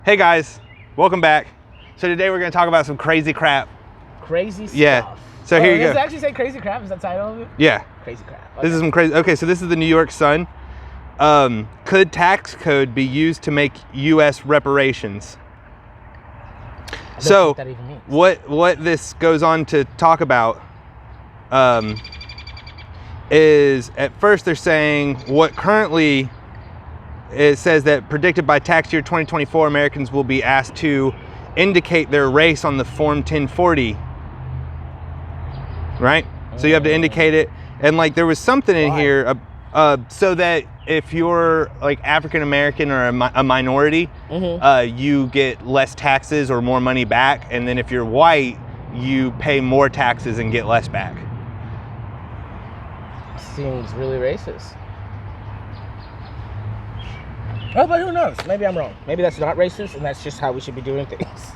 Hey guys, welcome back. So today we're going to talk about some crazy crap. Crazy stuff. Yeah. So here you go. Does it actually say crazy crap? Is that the title of it? Yeah. Crazy crap. Okay. This is some crazy. Okay, so this is the New York Sun. Could tax code be used to make U.S. reparations? I don't know what that even means. What this goes on to talk about is, at first they're saying what currently it says that predicted by tax year 2024, Americans will be asked to indicate their race on the Form 1040, right? So you have to indicate it. And like there was something in here so that if you're like African American or a minority, you get less taxes or more money back. And then if you're white, you pay more taxes and get less back. Seems really racist. Oh, but who knows? Maybe I'm wrong. Maybe that's not racist, and that's just how we should be doing things.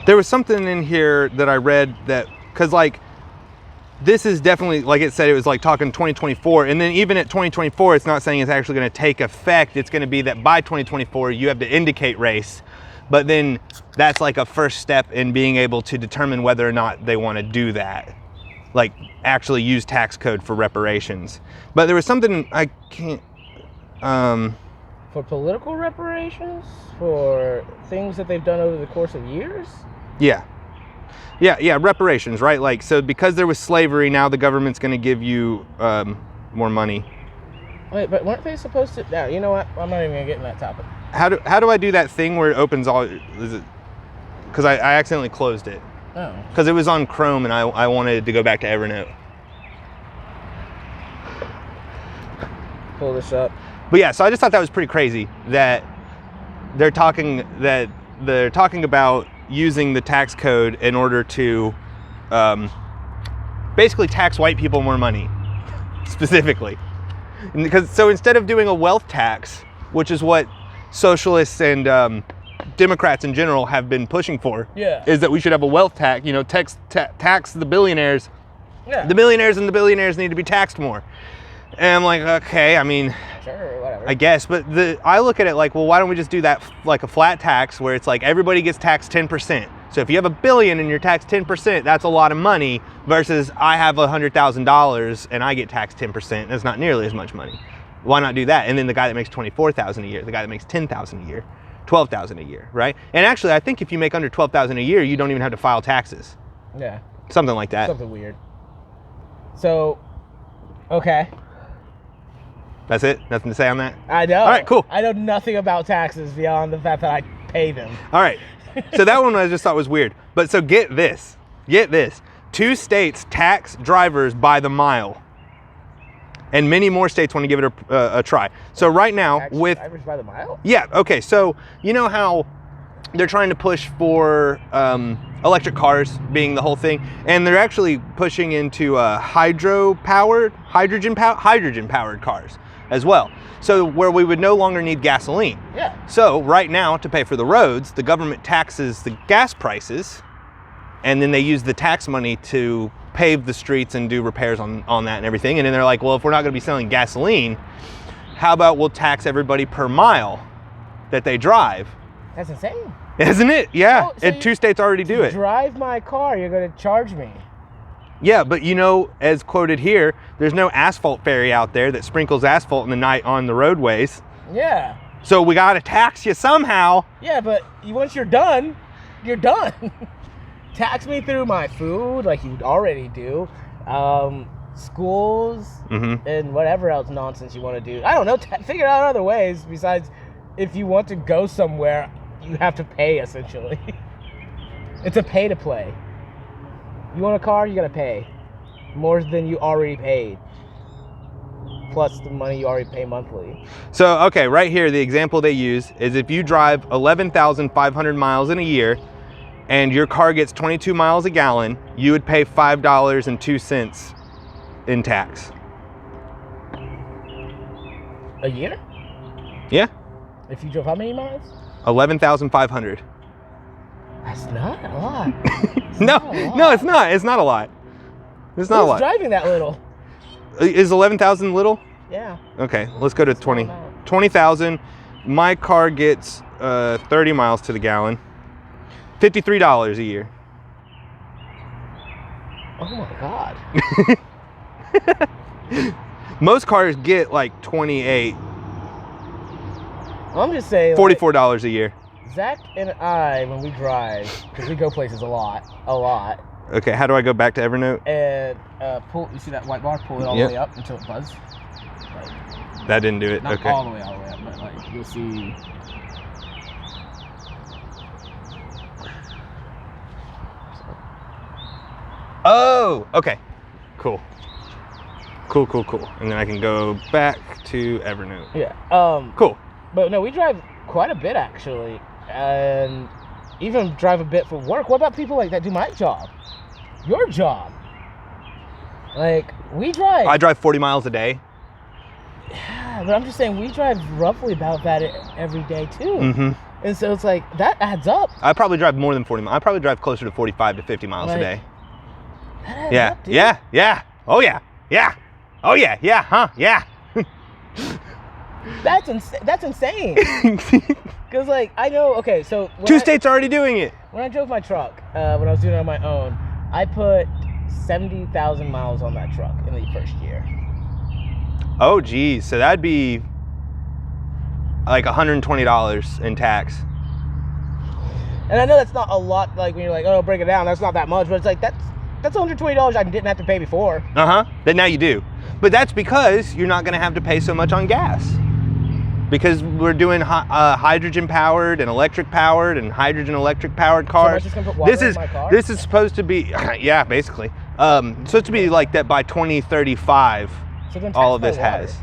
There was something in here that I read that, because like, this is definitely, like it said, it was like talking 2024, and then even at 2024, it's not saying it's actually going to take effect. It's going to be that by 2024, you have to indicate race, but then that's like a first step in being able to determine whether or not they want to do that. Like actually use tax code for reparations. But there was something I can't for political reparations, for things that they've done over the course of years. Yeah, reparations, right? Like, so because there was slavery, now the government's going to give you more money. Wait, but weren't they supposed to? No, you know what? I'm not even gonna get in that topic. How do I do that thing where it opens all? Is it because I accidentally closed it? Oh. Because it was on Chrome and I wanted to go back to Evernote. Pull this up. But yeah, so I just thought that was pretty crazy that they're talking about using the tax code in order to basically tax white people more money, specifically. Because so instead of doing a wealth tax, which is what socialists and Democrats in general have been pushing for, is that we should have a wealth tax, tax the billionaires. Yeah. The millionaires and the billionaires need to be taxed more. And I'm like, okay, I mean, sure, whatever. I guess, but I look at it like, well, why don't we just do that like a flat tax where it's like everybody gets taxed 10%. So if you have $1 billion and you're taxed 10%, that's a lot of money versus I have $100,000 and I get taxed 10%. That's not nearly as much money. Why not do that? And then the guy that makes $24,000 a year, the guy that makes $10,000 a year, $12,000 a year, right? And actually, I think if you make under $12,000 a year, you don't even have to file taxes. Yeah. Something like that. Something weird. So, okay. That's it? Nothing to say on that? I know. All right, cool. I know nothing about taxes beyond the fact that I pay them. All right. So that one I just thought was weird. But so get this. 2 states tax drivers by the mile. And many more states want to give it a try. So right now drivers by the mile? Yeah, okay. So you know how they're trying to push for electric cars being the whole thing, and they're actually pushing into hydrogen-powered cars as well. So where we would no longer need gasoline. Yeah. So right now, to pay for the roads, the government taxes the gas prices, and then they use the tax money to pave the streets and do repairs on that and everything. And then they're like, well, if we're not going to be selling gasoline, how about we'll tax everybody per mile that they drive? That's insane. Isn't it? Yeah. Oh, so and 2 states already do it. Drive my car, you're going to charge me. Yeah, but as quoted here, there's no asphalt fairy out there that sprinkles asphalt in the night on the roadways. Yeah. So we got to tax you somehow. Yeah, but once you're done, you're done. Tax me through my food like you already do. Schools and whatever else nonsense you want to do. I don't know. Figure out other ways besides if you want to go somewhere, you have to pay essentially. It's a pay to play. You want a car, you gotta pay more than you already paid, plus the money you already pay monthly. So okay, right here the example they use is if you drive 11,500 miles in a year and your car gets 22 miles a gallon, you would pay $5.02 in tax. A year? Yeah. If you drove how many miles? 11,500. That's not a lot. No, it's not. It's not a lot. It's not a lot. Who's driving that little? Is 11,000 little? Yeah. Okay, let's go to 20. 20,000. My car gets 30 miles to the gallon. $53 a year. Oh my God. Most cars get like 28. I'm just saying. $44 a year. Zach and I, when we drive, because we go places a lot. Okay, how do I go back to Evernote? And pull. You see that white bar? Pull it all the way up until it buzzes. Like, that didn't do it. not okay. all the way up, but like you'll see. Oh, okay. Cool. And then I can go back to Evernote. Yeah. Cool. But no, we drive quite a bit actually, and even drive a bit for work. What about people like that do my job, your job? Like we drive. I drive 40 miles a day. Yeah, but I'm just saying we drive roughly about that every day too. Mm-hmm. And so it's like that adds up. I probably drive more than 40 miles. I probably drive closer to 45 to 50 miles a day. That adds Yeah. up, dude. Yeah. Oh yeah. Huh? Yeah. That's insane. Because like I know. Okay, so Two states are already doing it. when I drove my truck, when I was doing it on my own, I put 70,000 miles on that truck in the first year. Oh geez, so that'd be like $120 in tax. And I know that's not a lot. Like when you're like, oh, break it down, that's not that much. But it's like that's $120 I didn't have to pay before. Then now you do. But that's because you're not going to have to pay so much on gas. Because we're doing hydrogen powered and electric powered and hydrogen electric powered cars. So am I just gonna put water in my car? This is supposed to be yeah, basically. Supposed to be like that by 2035. So then all of tax this my has.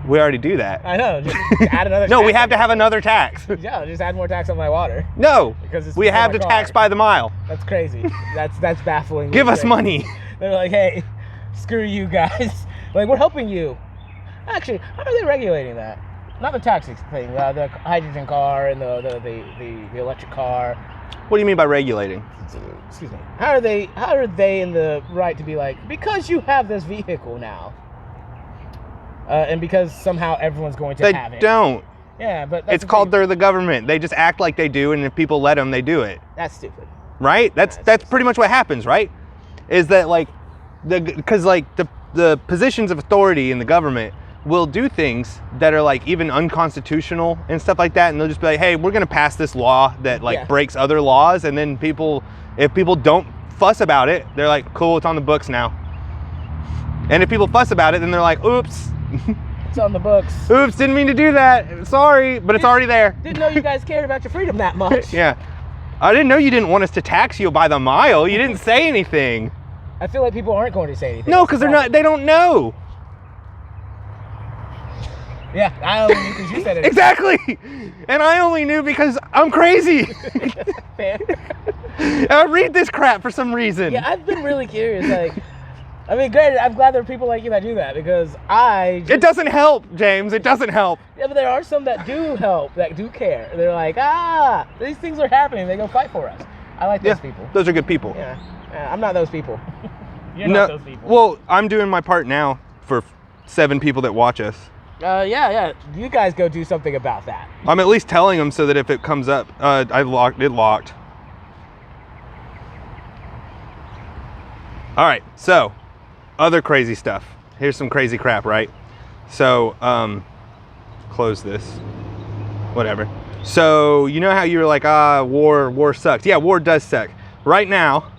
We already do that. I know. Just add another. No, tax we have on to it. have another tax. Yeah, just add more tax on my water. No, Because it's we for have my to car. tax by the mile. That's crazy. That's baffling. Give us money. They're like, hey, screw you guys. Like, we're helping you. Actually, how are they regulating that? Not the taxi thing. The hydrogen car and the electric car. What do you mean by regulating? Excuse me. How are they in the right to be like, because you have this vehicle now, and because somehow everyone's going to have it? They don't. Yeah, but that's It's called they're the government. They just act like they do, and if people let them, they do it. That's stupid. Right? That's pretty much what happens, right? Is that like because like the positions of authority in the government will do things that are like even unconstitutional and stuff like that, and they'll just be like, hey, we're gonna pass this law that like breaks other laws, and then if people don't fuss about it, they're like, cool, it's on the books now. And if people fuss about it, then they're like, oops. It's on the books. Oops, didn't mean to do that. Sorry, but it's already there. Didn't know you guys cared about your freedom that much. Yeah. I didn't know you didn't want us to tax you by the mile. You didn't say anything. I feel like people aren't going to say anything. No, because they don't know. Yeah, I only knew because you said it. Exactly. And I only knew because I'm crazy. Fair. I read this crap for some reason. Yeah, I've been really curious. Like, I mean, granted, I'm glad there are people like you that do that because It doesn't help, James. It doesn't help. Yeah, but there are some that do help, that do care. They're like, these things are happening. They go fight for us. I like those people. Those are good people. Yeah, I'm not those people. You're not those people. Well, I'm doing my part now for 7 people that watch us. Yeah. You guys go do something about that. I'm at least telling them so that if it comes up, it locked. All right, so other crazy stuff. Here's some crazy crap, right? So, close this, whatever. So, you know how you were like, war sucks. Yeah, war does suck. Right now,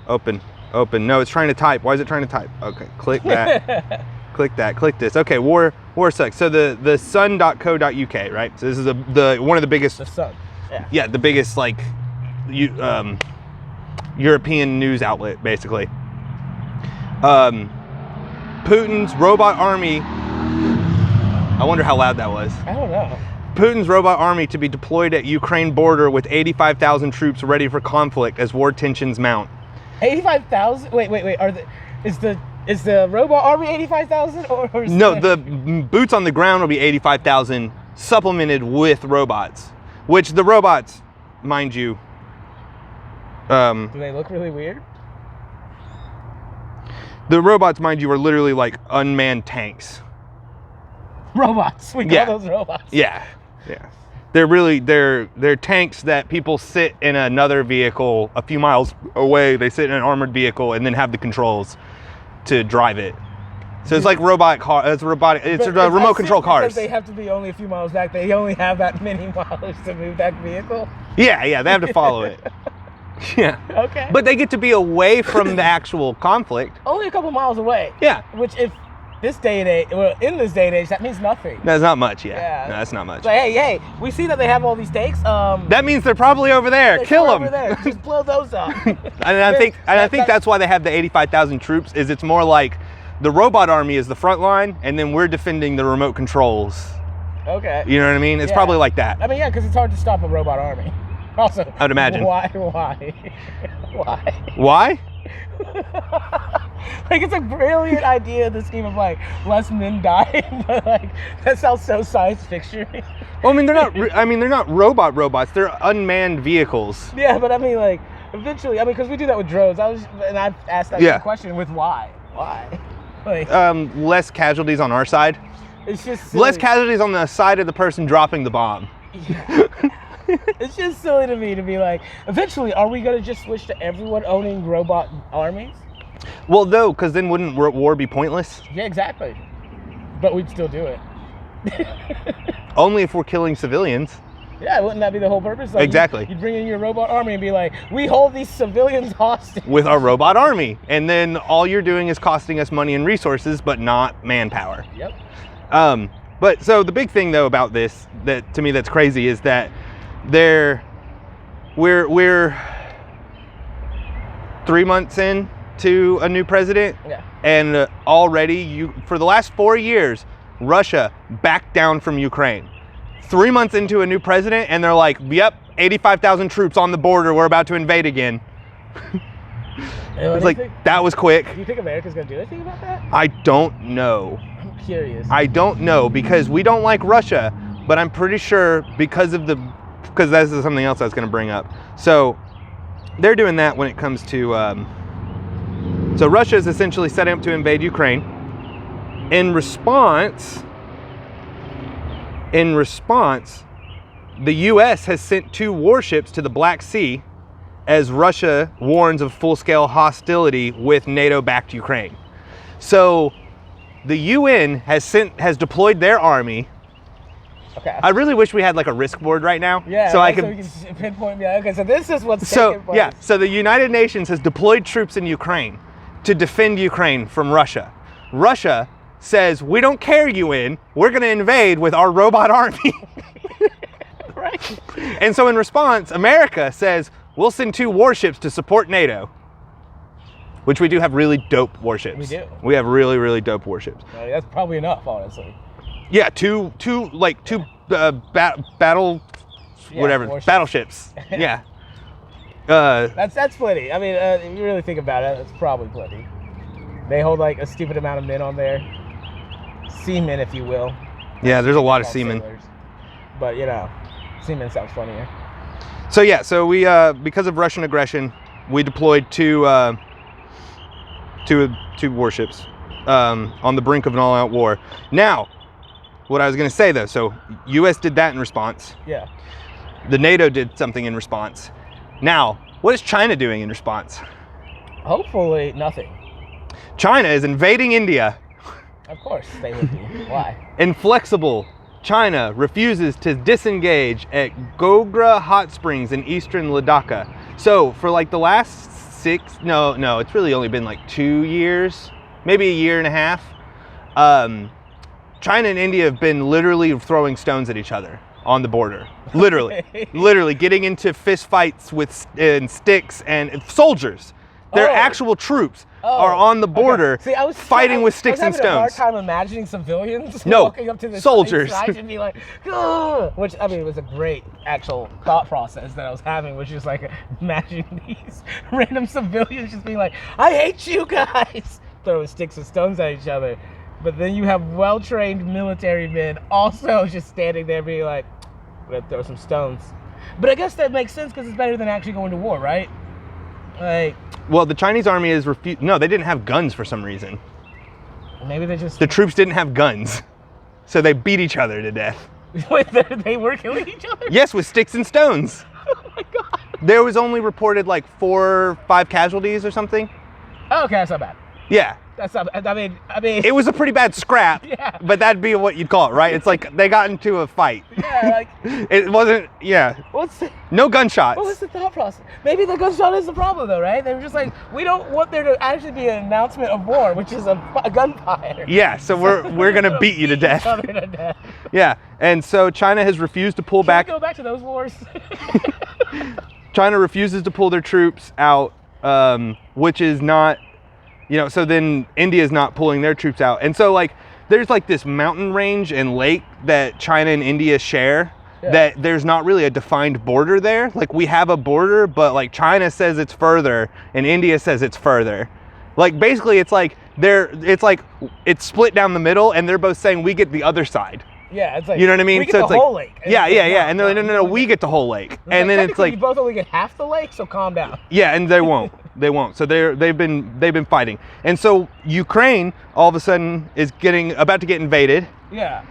open. No, it's trying to type. Why is it trying to type? Okay, click that. Click this. Okay, war sucks. So the sun.co.uk, right? So this is one of the biggest. The Sun. Yeah, the biggest like European news outlet, basically. Putin's robot army. I wonder how loud that was. I don't know. Putin's robot army to be deployed at Ukraine border with 85,000 troops ready for conflict as war tensions mount. 85,000? Wait. Is the robot army 85,000 or is No, the boots on the ground will be 85,000 supplemented with robots, which the robots, mind you, do they look really weird? The robots, mind you, are literally like unmanned tanks. Robots. We call Yeah. those robots. Yeah. They're tanks that people sit in another vehicle a few miles away. They sit in an armored vehicle and then have the controls to drive it. So it's like robotic car. It's robotic. It's remote control cars. Because they have to be only a few miles back. They only have that many miles to move that vehicle. Yeah. They have to follow it. Yeah. Okay. But they get to be away from the actual conflict. Only a couple miles away. Yeah. Which, if this day and age, well, in this day and age, that means nothing. That's not much. Yeah. Yeah. No, that's not much. It's like, hey, we see that they have all these tanks. That means they're probably over there. Kill them. Over there. Just blow those up. I think that's why they have the 85,000 troops. Is it's more like the robot army is the front line, and then we're defending the remote controls. Okay. You know what I mean? It's probably like that. I mean, yeah, because it's hard to stop a robot army. Also, I'd imagine. Why? Why? Like, it's a brilliant idea in the scheme of like less men dying, but like that sounds so science fiction. Well, I mean, they're not robots. They're unmanned vehicles. Yeah, but I mean, like, eventually, because we do that with drones. I've asked that same question with why? Like, less casualties on our side. It's just silly. Less casualties on the side of the person dropping the bomb. Yeah. It's just silly to me to be like, eventually, are we gonna just switch to everyone owning robot armies? Well, no, because then wouldn't war be pointless? Yeah, exactly. But we'd still do it. Only if we're killing civilians. Yeah, wouldn't that be the whole purpose? Like, Exactly. You'd bring in your robot army and be like, we hold these civilians hostage. With our robot army. And then all you're doing is costing us money and resources, but not manpower. Yep. But so the big thing though about this, that to me that's crazy, is that we're 3 months in to a new president. Yeah. And already for the last 4 years, Russia backed down from Ukraine. 3 months into a new president, and they're like, yep, 85,000 troops on the border. We're about to invade again. It's like, that was quick. Do you think America's going to do anything about that? I don't know. I'm curious. I don't know, because we don't like Russia, but I'm pretty sure because this is something else I was going to bring up. So they're doing that when it comes to, so Russia is essentially setting up to invade Ukraine. In response, the U.S. has sent 2 warships to the Black Sea as Russia warns of full-scale hostility with NATO-backed Ukraine. So the UN has deployed their army. Okay. I really wish we had like a risk board right now. Yeah. So so I could. we can just pinpoint. Yeah. Okay. So this is what's taking place. Yeah. So the United Nations has deployed troops in Ukraine to defend Ukraine from Russia. Russia says, we don't care, UN. We're going to invade with our robot army. Right. And so in response, America says, we'll send 2 warships to support NATO. Which we do have really dope warships. We do. We have really, really dope warships. That's probably enough, honestly. Yeah, two battle, whatever, warships. battleships. Yeah. That's plenty. I mean, if you really think about it, it's probably plenty. They hold like a stupid amount of men on there. Seamen, if you will. Yeah, there's a lot of Called seamen. sailors. But, seamen sounds funnier. So yeah, so we because of Russian aggression, we deployed two warships on the brink of an all-out war. Now, what I was going to say though, so U.S. did that in response. Yeah. The NATO did something in response. Now, what is China doing in response? Hopefully, nothing. China is invading India. Of course, they would be. Why? Inflexible China refuses to disengage at Gogra Hot Springs in eastern Ladakh. So for like the last it's really only been like 2 years, maybe a year and a half. China and India have been literally throwing stones at each other on the border. Literally getting into fist fights with sticks and soldiers. Their actual troops are on the border. Okay. See, I was fighting with sticks and I was having a hard stones. time imagining civilians No, walking up to the soldiers. side and be like, "Ugh," which I mean was a great actual thought process that I was having, which is like imagining these random civilians just being like, "I hate you guys," throwing sticks and stones at each other. But then you have well-trained military men also just standing there being like, "We're gonna throw some stones." But I guess that makes sense because it's better than actually going to war, right? Like, well, the Chinese army is no, they didn't have guns for some reason. Maybe they just... The troops didn't have guns. So they beat each other to death. Wait, they were killing each other? Yes, with sticks and stones. Oh my god. There was only reported like 4 or 5 casualties or something. Oh, okay, that's not bad. Yeah. That's not. I mean. It was a pretty bad scrap. Yeah. But that'd be what you'd call it, right? It's like they got into a fight. Yeah, like. It wasn't. Yeah. No gunshots. What was the thought process? Maybe the gunshot is the problem, though, right? They were just like, we don't want there to actually be an announcement of war, which is a gunfire. Yeah. So we're gonna beat you to death. Yeah. And so China has refused to pull back. Can we go back to those wars? China refuses to pull their troops out, which is not. So then India's not pulling their troops out. And so like there's like this mountain range and lake that China and India share that there's not really a defined border there. Like we have a border, but like China says it's further and India says it's further. Like basically it's like it's split down the middle and they're both saying we get the other side. Yeah, it's like, you know what I mean? We get so the it's whole like, lake. Yeah. And they're like, no, we get the whole lake. And then it's like you both only get half the lake, so calm down. Yeah, and they won't. They won't. So they've been fighting. And so Ukraine all of a sudden is about to get invaded. Yeah.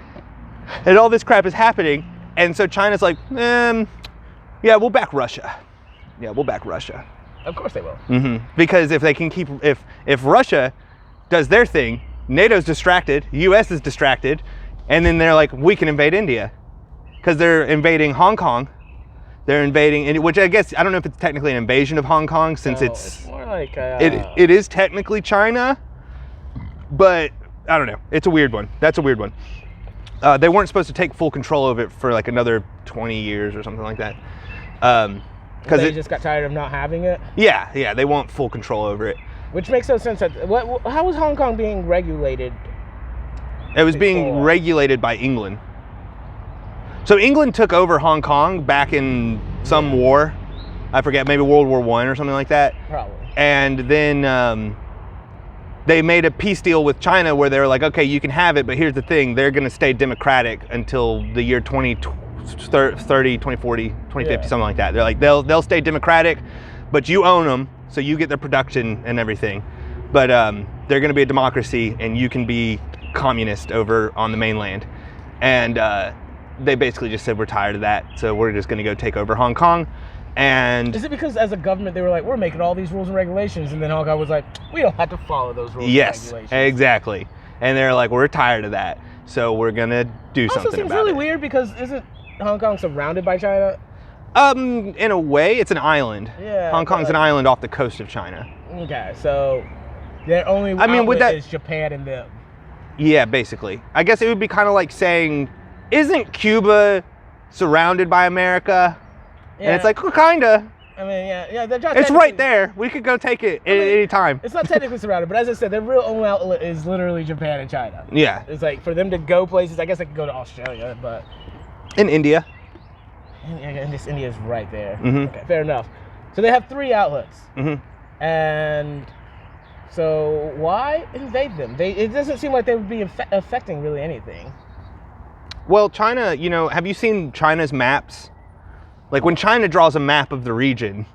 And all this crap is happening. And so China's like, yeah, we'll back Russia. Yeah, we'll back Russia. Of course they will. Mm-hmm. Because if they can if Russia does their thing, NATO's distracted, US is distracted, and then they're like, we can invade India. Because they're invading Hong Kong. They're invading, which I guess, I don't know if it's technically an invasion of Hong Kong since it's more like it is technically China, but I don't know. It's a weird one. That's a weird one. They weren't supposed to take full control of it for like another 20 years or something like that. Because they just got tired of not having it? Yeah, they want full control over it. Which makes no sense. How was Hong Kong being regulated? It was being regulated by England. So England took over Hong Kong back in some war. I forget, maybe World War I or something like that. Probably. And then they made a peace deal with China where they were like, okay, you can have it, but here's the thing, they're going to stay democratic until the year 2030, 2040, 2050, something like that. They're like, they'll stay democratic, but you own them, so you get their production and everything. But they're going to be a democracy, and you can be communist over on the mainland. And they basically just said, we're tired of that, so we're just going to go take over Hong Kong. And is it because as a government they were like, we're making all these rules and regulations, and then Hong Kong was like, we don't have to follow those rules and regulations? Yes, exactly. And they're like, we're tired of that, so we're going to do something about it. Also seems really weird because isn't Hong Kong surrounded by China? In a way, it's an island. Yeah. Hong Kong's an island off the coast of China. Okay, so their only outlet is Japan and them. Yeah, basically. I guess it would be kind of like saying, isn't Cuba surrounded by America? Yeah. And it's like, well, kinda. I mean, yeah. It's right there. We could go take it at any time. It's not technically surrounded, but as I said, their real only outlet is literally Japan and China. Yeah. It's like for them to go places. I guess they could go to Australia, but. In India. And this India is right there. Mm-hmm. Okay, fair enough. So they have 3 outlets. Mm-hmm. And so why invade them? It doesn't seem like they would be affecting really anything. Well, China, have you seen China's maps? Like when China draws a map of the region,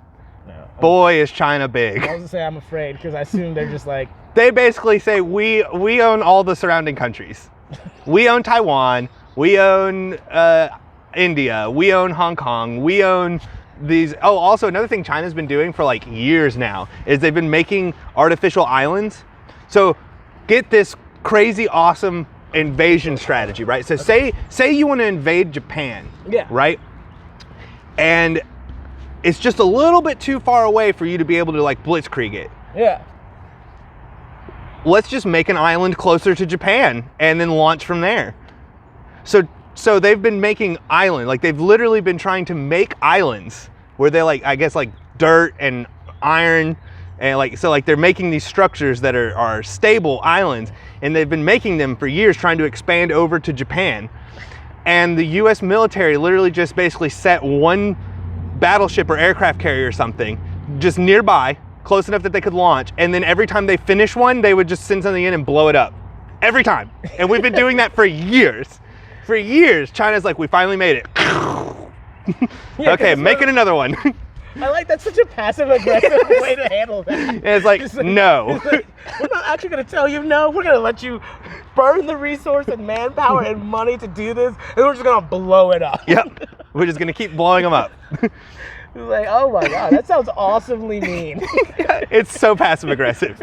boy, is China big. I was gonna say I'm afraid because I assume they're just like. They basically say we own all the surrounding countries. We own Taiwan. We own India. We own Hong Kong. We own these. Oh, also another thing China's been doing for like years now is they've been making artificial islands. So get this crazy awesome invasion strategy, right? So say you want to invade Japan, right? And it's just a little bit too far away for you to be able to like blitzkrieg it. Yeah. Let's just make an island closer to Japan and then launch from there. So they've been making islands, like they've literally been trying to make islands where they like, I guess like dirt and iron and like, so like they're making these structures that are stable islands, and they've been making them for years trying to expand over to Japan. And the US military literally just basically set one battleship or aircraft carrier or something just nearby, close enough that they could launch. And then every time they finish one, they would just send something in and blow it up. Every time. And we've been doing that for years. For years, China's like, we finally made it. Okay, making another one. I like that's such a passive aggressive way to handle that. And it's like, no. It's like, we're not actually going to tell you no. We're going to let you burn the resource and manpower and money to do this, and we're just going to blow it up. Yep. We're just going to keep blowing them up. It's like, oh my God, that sounds awesomely mean. It's so passive aggressive.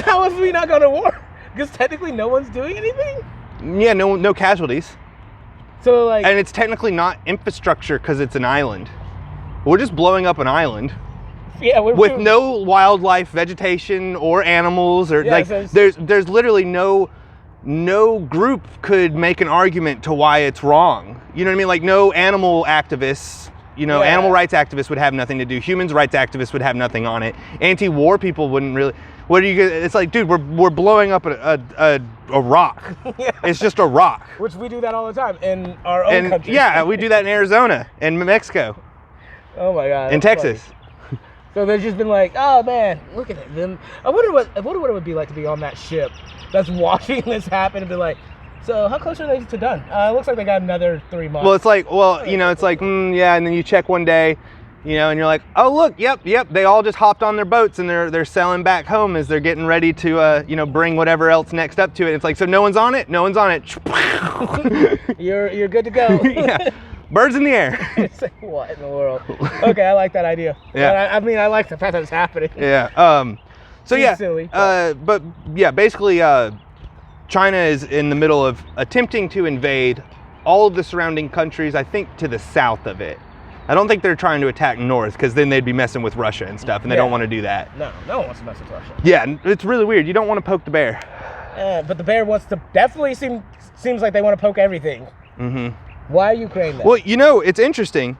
How is we not going to war? Because technically no one's doing anything? Yeah, no casualties. So like, And it's technically not infrastructure because it's an island. We're just blowing up an island yeah, with no wildlife, vegetation, or animals, or Yeah, like so there's literally no group could make an argument to why it's wrong. You know what I mean? Like no animal activists, Yeah. animal rights activists would have nothing to do. Human rights activists would have nothing on it. Anti-war people wouldn't really. What are you? It's like, dude, we're blowing up a rock. Yeah. It's just a rock. Which we do that all the time in our own country. Yeah, we do that in Arizona and Mexico Oh my God. and that's Texas. funny. So they've just been like, oh man, look at them. I wonder what it would be like to be on that ship that's watching this happen and be like, so how close are they to done? It looks like they got another 3 months. Well, it's like, it's like, yeah, and then you check one day, and you're like, oh look, yep, they all just hopped on their boats and they're sailing back home as they're getting ready to, bring whatever else next up to it. It's like, so no one's on it. You're good to go. Yeah, birds in the air. It's like, what in the world? Okay, I like that idea. Yeah. I mean, I like the fact that it's happening. Yeah. So Seems yeah. silly, but yeah, basically, China is in the middle of attempting to invade all of the surrounding countries. I think to the south of it. I don't think they're trying to attack north because then they'd be messing with Russia and stuff, and they don't want to do that. No one wants to mess with Russia. Yeah, it's really weird. You don't want to poke the bear. But the bear wants to definitely seems like they want to poke everything. Mm-hmm. Why Ukraine then? Well, it's interesting.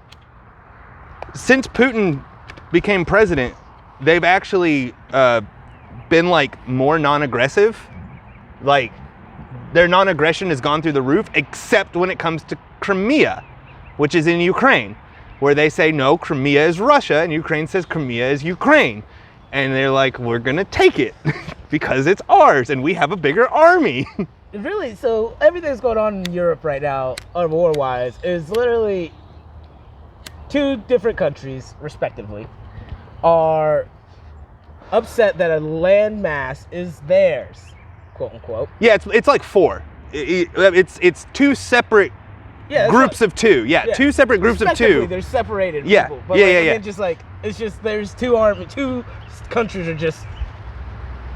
Since Putin became president, they've actually been like more non-aggressive. Like their non-aggression has gone through the roof, except when it comes to Crimea, which is in Ukraine, where they say no, Crimea is Russia, and Ukraine says Crimea is Ukraine, and they're like, we're gonna take it because it's ours, and we have a bigger army. Really, so everything that's going on in Europe right now, war-wise, is literally 2 different countries, respectively, are upset that a land mass is theirs, quote unquote. Yeah, it's like 4. It's 2 separate groups of 2. Yeah, 2 separate groups of 2. They're separated. Yeah, people, but yeah. It's just there's 2 countries are just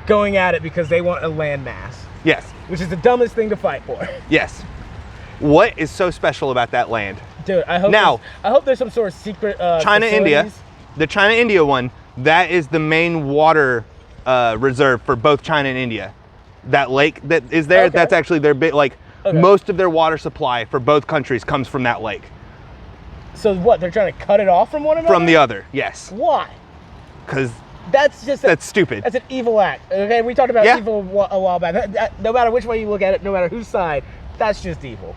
going at it because they want a land mass. Yes. Which is the dumbest thing to fight for. Yes. What is so special about that land? Dude, I hope there's some sort of secret China, India. facilities. The China, India one, that is the main water reserve for both China and India. That lake that is there, Okay. that's actually their bit, most of their water supply for both countries comes from that lake. So what, they're trying to cut it off from one another? From the other, yes. Why? Because That's stupid. That's an evil act. Okay, we talked about Yeah. evil a while back. No matter which way you look at it, no matter whose side, that's just evil.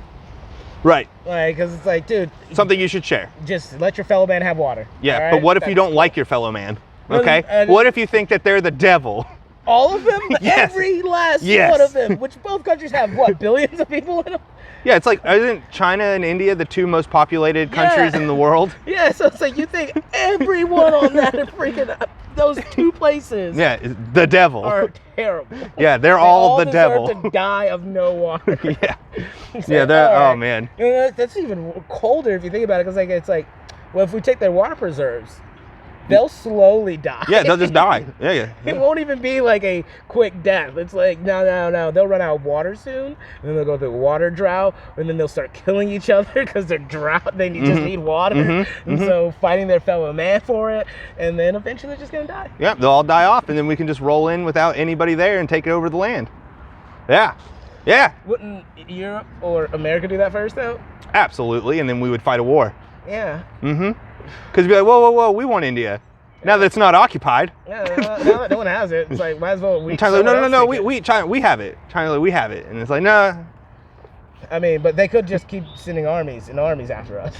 Right. Like, because it's like, dude, Something you should share. just let your fellow man have water. Yeah, all right? but what if you That's- don't like your fellow man? Well, Okay? and- What if you think that they're the devil? All of them? Yes. Every last Yes. one of them. Which both countries have, what, billions of people in them? Yeah, it's like, isn't China and India the 2 most populated countries Yeah. in the world? Yeah, so it's like you think everyone on that freaking those 2 places Yeah, the devil. are terrible. Yeah, they're They all the deserve devil. to die of no water. Yeah. It's Yeah, like, they're, all oh right. man. You know, that's even colder if you think about it, because it's like, well, if we take their water preserves, they'll slowly die. Yeah, they'll just die. Yeah. It won't even be like a quick death. It's like, no. They'll run out of water soon, and then they'll go through a water drought, and then they'll start killing each other because they're drought. They just need water. And so fighting their fellow man for it, and then eventually they're just going to die. Yeah, they'll all die off, and then we can just roll in without anybody there and take over the land. Yeah, Wouldn't Europe or America do that first, though? absolutely, and then we would fight a war. Yeah. Because be like, whoa, we want India. Now that it's not occupied. Yeah, now no one has it. It's like, might as well. And China's like, no, China, we have it. China, we have it. And it's like, nah. I mean, but they could just keep sending armies after us.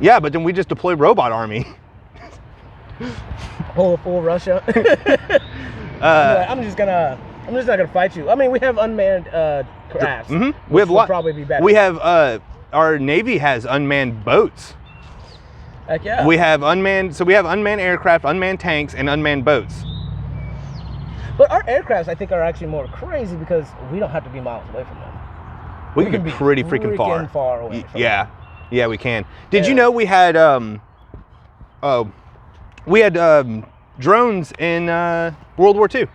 Yeah, but then we just deploy robot army. Full Russia. I'm just not gonna fight you. I mean, we have unmanned crafts. We have a lot. Probably be better. We have our Navy has unmanned boats. Heck yeah. We have unmanned aircraft, unmanned tanks, and unmanned boats. But our aircrafts, I think, are actually more crazy because we don't have to be miles away from them. We can be pretty freaking far. Away from Yeah, them. yeah, we can. Did you know we had drones in World War II?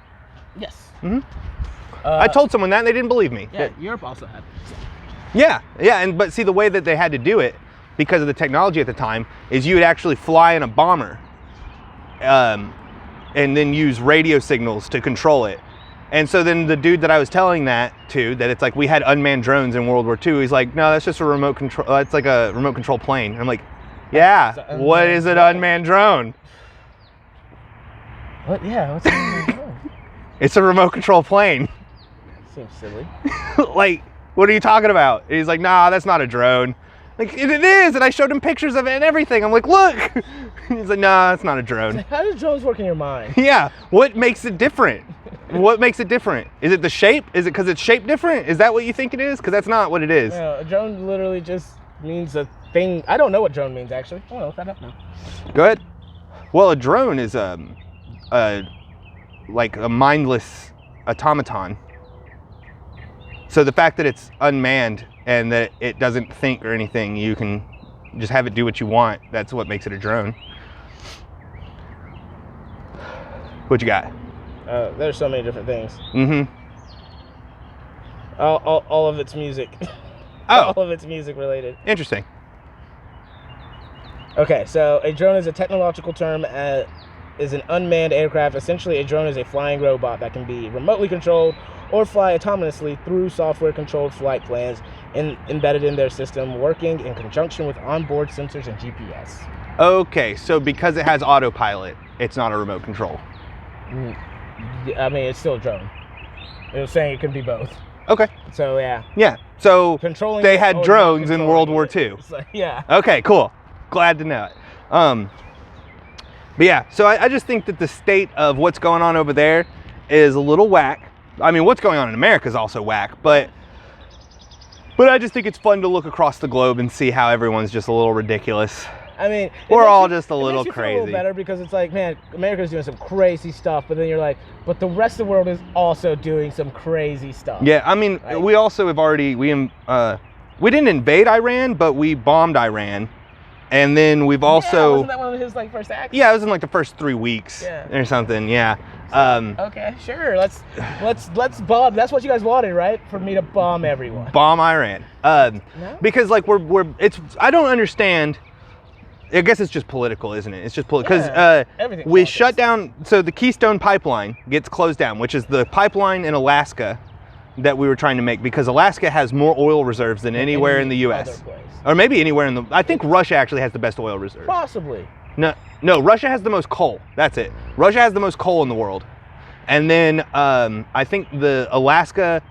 Yes. Mm-hmm. I told someone that and they didn't believe me. Yeah, Europe also had. Yeah, but see, the way that they had to do it, because of the technology at the time, is you would actually fly in a bomber, and then use radio signals to control it. And so then the dude that I was telling that to, that it's like we had unmanned drones in World War II, he's like, no, that's just a remote control. It's like a remote control plane. And I'm like, yeah, what is an unmanned drone? What? Yeah, what's an unmanned drone? It's a remote control plane. Seems silly. Like, what are you talking about? And he's like, nah, that's not a drone. Like, it is, and I showed him pictures of it and everything. I'm like, look. He's like, nah, it's not a drone. How does drones work in your mind? Yeah, what makes it different? What makes it different? Is it the shape? Is it because it's shaped different? Is that what you think it is? Because that's not what it is. No, a drone literally just means a thing. I don't know what drone means, actually. I don't know what that up now. Go ahead. Well, a drone is like a mindless automaton. So the fact that it's unmanned and that it doesn't think or anything, you can just have it do what you want. That's what makes it a drone. What you got? There's so many different things. Mm-hmm. All of it's music. Oh. All of it's music related. Interesting. Okay, so a drone is a technological term, is an unmanned aircraft. Essentially, a drone is a flying robot that can be remotely controlled or fly autonomously through software-controlled flight plans embedded in their system, working in conjunction with onboard sensors and GPS. Okay, so because it has autopilot, it's not a remote control. I mean, it's still a drone. It was saying it can be both. Okay. So, yeah. Yeah, so Controlling they had drones in World War II. So, yeah. Okay, cool. Glad to know it. But yeah, so I just think that the state of what's going on over there is a little whack. I mean, what's going on in America is also whack, but I just think it's fun to look across the globe and see how everyone's just a little ridiculous. I mean, we're all just a little crazy. crazy. Feel a little better because it's like, man, America's doing some crazy stuff, but then you're like, but the rest of the world is also doing some crazy stuff. Yeah, I mean, like, we also have already we didn't invade Iran, but we bombed Iran. And then we've also... wasn't that one of his like first acts? Yeah, it was in like the first 3 weeks or something. Yeah. Okay, sure. Let's bomb. That's what you guys wanted, right? For me to bomb everyone. Bomb Iran. No? Because like I don't understand. I guess it's just political, isn't it? It's just political because we shut down. So the Keystone Pipeline gets closed down, which is the pipeline in Alaska that we were trying to make, because Alaska has more oil reserves than anywhere in the U.S. Or maybe anywhere in the... I think Russia actually has the best oil reserves. Possibly. No, Russia has the most coal. That's it. Russia has the most coal in the world. And then I think the Alaska,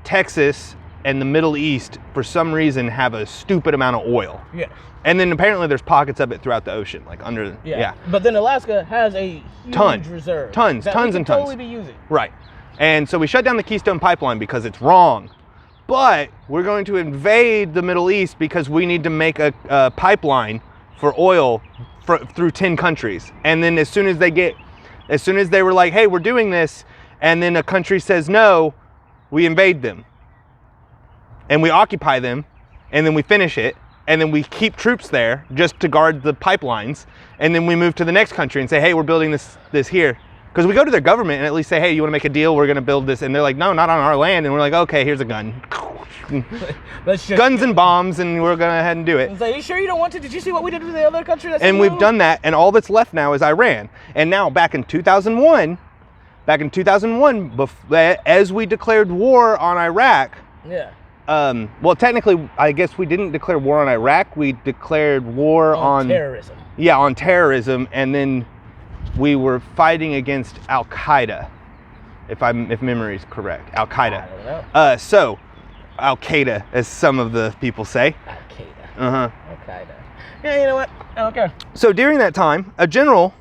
Texas, and the Middle East, for some reason, have a stupid amount of oil. Yeah. And then apparently there's pockets of it throughout the ocean, like under... Yeah. But then Alaska has a huge reserve. Tons and tons. Totally be using. Right. And so we shut down the Keystone Pipeline because it's wrong. But we're going to invade the Middle East because we need to make a pipeline for oil through 10 countries. And then as soon as they were like, hey, we're doing this, and then a country says no, we invade them. And we occupy them, and then we finish it, and then we keep troops there just to guard the pipelines, and then we move to the next country and say, hey, we're building this here. Because we go to their government and at least say, hey, you want to make a deal? We're going to build this. And they're like, no, not on our land. And we're like, okay, here's a gun. Guns and bombs, and we're going to go ahead and do it. It's like, are you sure you don't want to? Did you see what we did to the other country? And we've done that, and all that's left now is Iran. And now back in 2001, as we declared war on Iraq, well, technically, I guess we didn't declare war on Iraq. We declared war on terrorism. Yeah, on terrorism, and then we were fighting against Al Qaeda, if memory is correct. Al Qaeda. I don't know. So, Al Qaeda, as some of the people say. Al Qaeda. Al Qaeda. Yeah, you know what? I don't care. So during that time, a general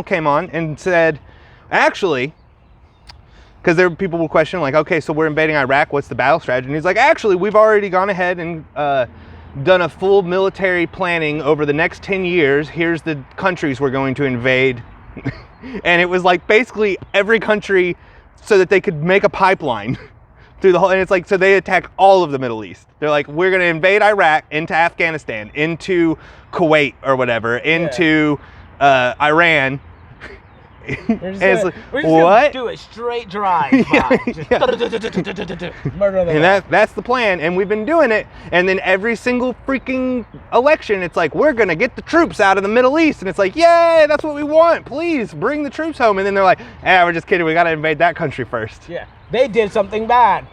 came on and said, actually, because people will question, like, okay, so we're invading Iraq, what's the battle strategy? And he's like, actually, we've already gone ahead and done a full military planning over the next 10 years. Here's the countries we're going to invade. And it was like basically every country so that they could make a pipeline through the whole, and it's like, so they attack all of the Middle East. They're like, we're going to invade Iraq, into Afghanistan, into Kuwait or whatever, into Iran. We're just what? gonna do a straight drive. Murder them. And that's the plan, and we've been doing it. And then every single freaking election, it's like, we're gonna get the troops out of the Middle East, and it's like, yay, that's what we want. Please bring the troops home. And then they're like, we're just kidding. We gotta invade that country first. Yeah, they did something bad.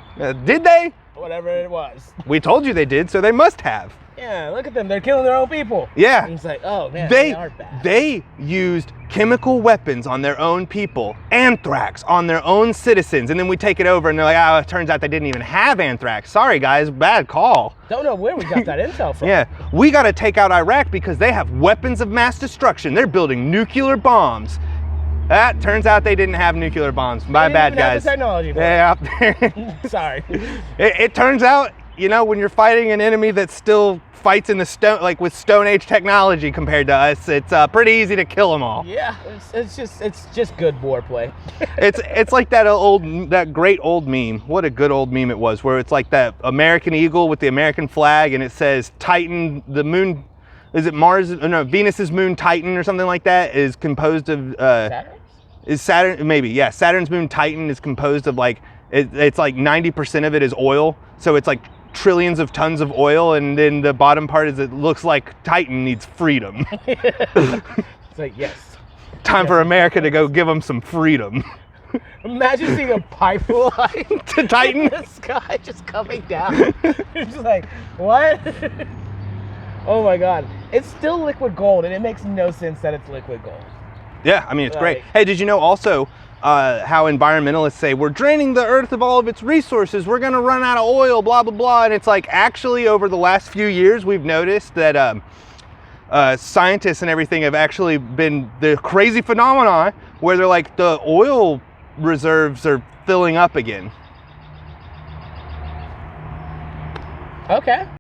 Did they? Whatever it was. We told you they did, so they must have. Yeah, look at them. They're killing their own people. Yeah. And it's like, oh man, they are bad. They used chemical weapons on their own people, anthrax on their own citizens, and then we take it over and they're like, it turns out they didn't even have anthrax. Sorry guys, bad call. Don't know where we got that intel from. Yeah, we got to take out Iraq because they have weapons of mass destruction. They're building nuclear bombs. That turns out they didn't have nuclear bombs. My bad, guys. Have the technology for Yeah. Sorry. It turns out, when you're fighting an enemy that still fights in the stone, like with Stone Age technology compared to us, it's pretty easy to kill them all. Yeah, it's just good warplay. It's like that great old meme. What a good old meme it was, where it's like that American eagle with the American flag, and it says Titan, the moon. Is it Mars? No, Venus's moon Titan or something like that is composed of. Saturn? Is Saturn, maybe, yeah. Saturn's moon Titan is composed of like, it's like 90% of it is oil. So it's like trillions of tons of oil. And then the bottom part is it looks like Titan needs freedom. It's like, yes. Time for America to go give them some freedom. Imagine seeing a pipeline to Titan. in the sky just coming down. You're just like, what? Oh my God. It's still liquid gold, and it makes no sense that it's liquid gold. Yeah, I mean, it's great. Hey, did you know also how environmentalists say we're draining the earth of all of its resources, we're going to run out of oil, blah, blah, blah. And it's like, actually, over the last few years, we've noticed that scientists and everything have actually been the crazy phenomenon where they're like, the oil reserves are filling up again. Okay.